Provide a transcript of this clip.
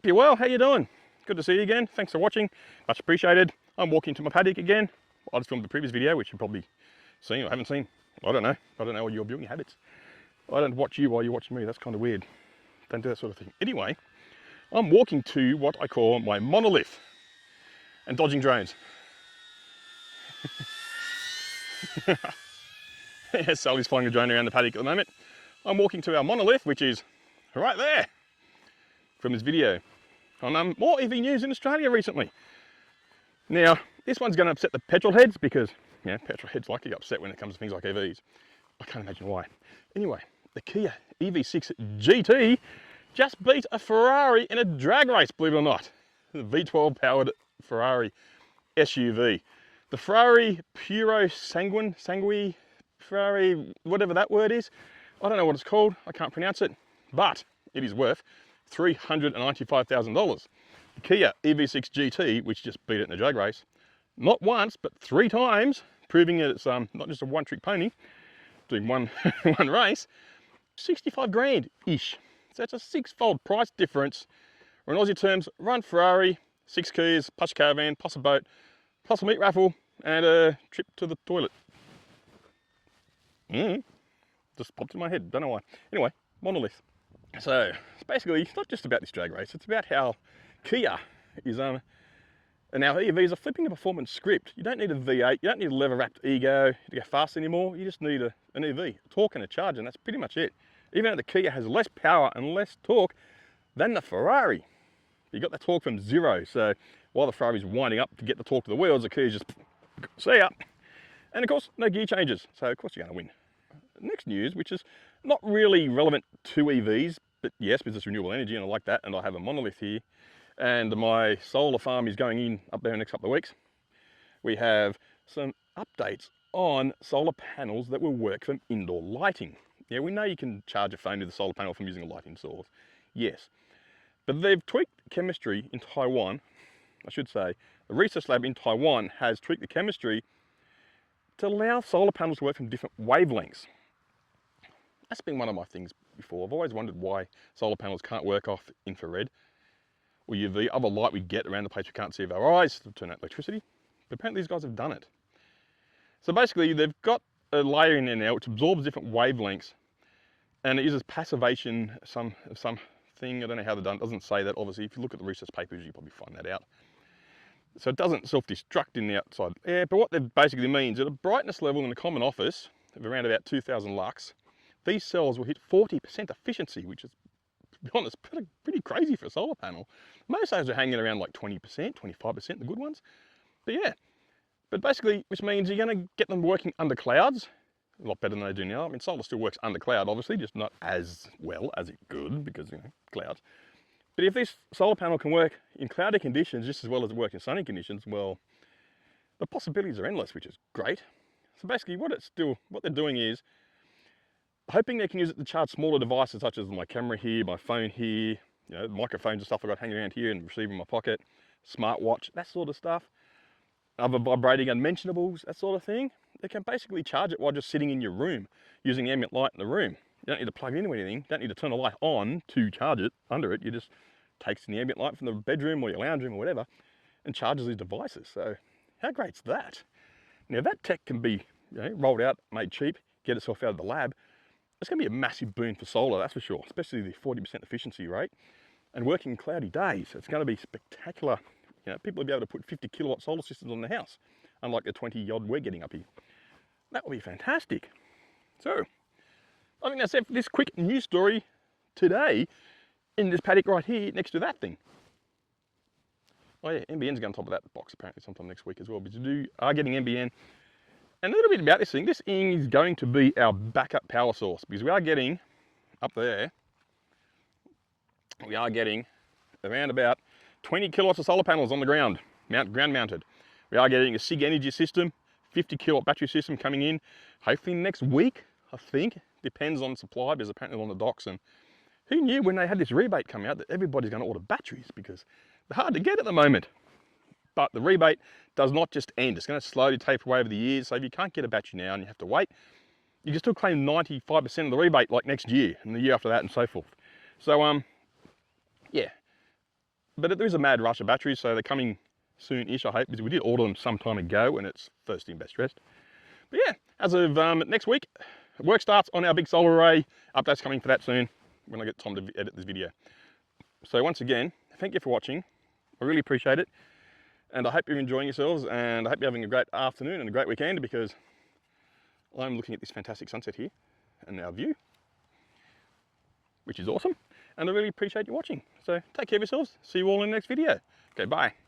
You well, how you doing? Good to see you again. Thanks for watching, much appreciated. I'm walking to my paddock again. I just filmed the previous video, which you've probably seen or haven't seen. I don't know all your viewing habits. I don't watch you while you're watching me, that's kind of weird. Don't do that sort of thing. Anyway, I'm walking to what I call my monolith and dodging drones. Sally's flying a drone around the paddock at the moment. I'm walking to our monolith, which is right there from this video on more EV news in Australia recently. Now, this one's going to upset the petrol heads because, yeah, petrol heads like to get upset when it comes to things like EVs. I can't imagine why. Anyway, the Kia EV6 GT just beat a Ferrari in a drag race, believe it or not. The V12 powered Ferrari SUV. The Ferrari Puro Sangue, Ferrari, whatever that word is. I don't know what it's called, I can't pronounce it, but it is worth $395,000. The Kia EV6 GT, which just beat it in a drag race, not once, but 3 times, proving that it's not just a one-trick pony, doing one race, 65 grand-ish. So that's a 6-fold price difference. Or in Aussie terms, run Ferrari, 6 keys, plus a caravan, plus a boat, plus a meat raffle, and a trip to the toilet. Just popped in my head, don't know why. Anyway, monolith. So it's basically, it's not just about this drag race, it's about how Kia is, and now EVs are flipping the performance script. You don't need a V8, you don't need a leather-wrapped ego to go fast anymore, you just need an EV, a torque and a charge, and that's pretty much it. Even though the Kia has less power and less torque than the Ferrari. You got the torque from 0, so while the Ferrari's winding up to get the torque to the wheels, the Kia's just, see ya. And of course, no gear changes, so of course you're gonna win. Next news, which is not really relevant to EVs, but yes, because it's renewable energy and I like that, and I have a monolith here, and my solar farm is going in up there in the next couple of weeks. We have some updates on solar panels that will work from indoor lighting. Yeah, we know you can charge a phone with a solar panel from using a lighting source, yes, but they've tweaked chemistry in Taiwan. I should say, the research lab in Taiwan has tweaked the chemistry to allow solar panels to work from different wavelengths. That's been one of my things before. I've always wondered why solar panels can't work off infrared or UV, other light we get around the place we can't see with our eyes to turn out electricity. But apparently these guys have done it. So basically they've got a layer in there now which absorbs different wavelengths, and it uses passivation of something. I don't know how they're done. It doesn't say that, obviously. If you look at the research papers, you probably find that out. So it doesn't self-destruct in the outside air, but what that basically means, at a brightness level in a common office of around about 2000 lux, these cells will hit 40% efficiency, which is, to be honest, pretty crazy for a solar panel. Most of those are hanging around like 20%, 25%, the good ones. But yeah, but basically, which means you're going to get them working under clouds, a lot better than they do now. I mean, solar still works under cloud, obviously, just not as well as it could because, you know, clouds. But if this solar panel can work in cloudy conditions just as well as it works in sunny conditions, well, the possibilities are endless, which is great. So basically what they're doing is hoping they can use it to charge smaller devices such as my camera here, my phone here, you know, microphones and stuff I've got hanging around here and receiver in my pocket, smartwatch, that sort of stuff, other vibrating unmentionables, that sort of thing. They can basically charge it while just sitting in your room using ambient light in the room. You don't need to plug it into anything, you don't need to turn a light on to charge it under it, you just takes in the ambient light from the bedroom or your lounge room or whatever and charges these devices. So how great's that? Now that tech can be, you know, rolled out, made cheap, get itself out of the lab. It's going to be a massive boon for solar, that's for sure, especially the 40% efficiency rate and working cloudy days. It's going to be spectacular. You know, people will be able to put 50 kilowatt solar systems on the house, unlike the 20 odd we're getting up here. That will be fantastic. So, I think that's it for this quick news story today in this paddock right here next to that thing. Oh yeah, NBN's going on top of that box apparently sometime next week as well, but you are getting NBN. And a little bit about this thing is going to be our backup power source because we are getting, up there, we are getting around about 20 kilowatts of solar panels on the ground mounted. We are getting a SIG energy system, 50 kilowatt battery system coming in, hopefully next week, I think. Depends on supply, because apparently on the docks, and who knew when they had this rebate come out that everybody's going to order batteries because they're hard to get at the moment. But the rebate does not just end. It's going to slowly taper away over the years. So if you can't get a battery now and you have to wait, you can still claim 95% of the rebate like next year and the year after that and so forth. So, yeah, But there is a mad rush of batteries, so they're coming soon-ish, I hope, because we did order them some time ago, and it's first in, best dressed. But yeah, as of next week, work starts on our big solar array. Updates coming for that soon, when I get time to edit this video. So once again, thank you for watching. I really appreciate it. And I hope you're enjoying yourselves, and I hope you're having a great afternoon and a great weekend, because I'm looking at this fantastic sunset here and our view, which is awesome. And I really appreciate you watching. So take care of yourselves. See you all in the next video. Okay, bye.